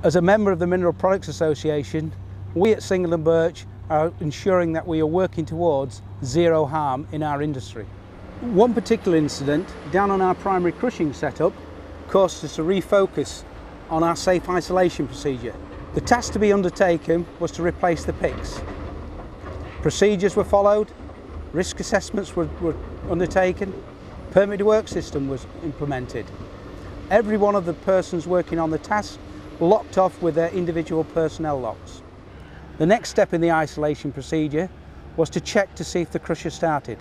As a member of the Mineral Products Association, we at Singleton Birch are ensuring that we are working towards zero harm in our industry. One particular incident down on our primary crushing setup caused us to refocus on our safe isolation procedure. The task to be undertaken was to replace the picks. Procedures were followed, risk assessments were undertaken, permit to work system was implemented. Every one of the persons working on the task locked off with their individual personnel locks. The next step in the isolation procedure was to check to see if the crusher started.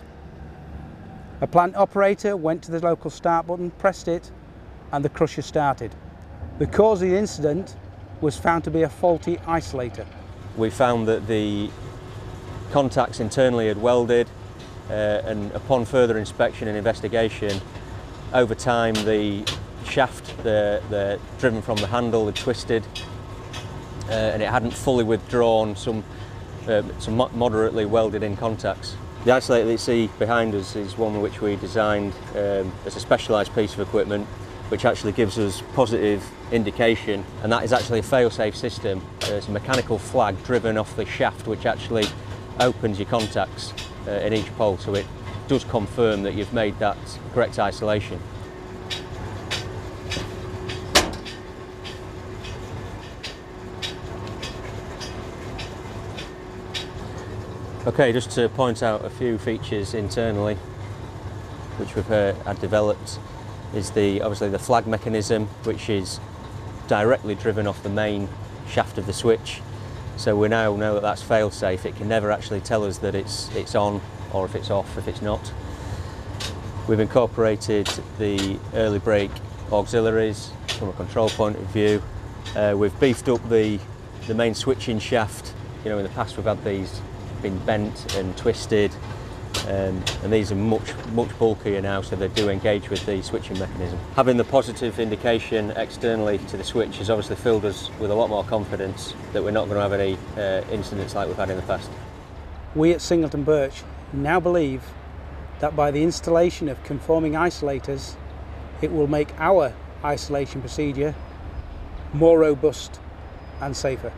A plant operator went to the local start button, pressed it, and the crusher started. The cause of the incident was found to be a faulty isolator. We found that the contacts internally had welded, and upon further inspection and investigation, over time the shaft, the driven from the handle, had twisted, and it hadn't fully withdrawn some moderately welded in contacts. The isolator that you see behind us is one which we designed as a specialised piece of equipment which actually gives us positive indication, and that is actually a fail-safe system. It's a mechanical flag driven off the shaft which actually opens your contacts in each pole, so it does confirm that you've made that correct isolation. Okay, just to point out a few features internally which we've had developed is obviously the flag mechanism, which is directly driven off the main shaft of the switch. So we now know that that's fail-safe. It can never actually tell us that it's on or if it's off if it's not. We've incorporated the early brake auxiliaries from a control point of view. We've beefed up the main switching shaft. You know, in the past we've had these been bent and twisted, and these are much bulkier now, so they do engage with the switching mechanism. Having the positive indication externally to the switch has obviously filled us with a lot more confidence that we're not going to have any incidents like we've had in the past. We at Singleton Birch now believe that by the installation of conforming isolators, it will make our isolation procedure more robust and safer.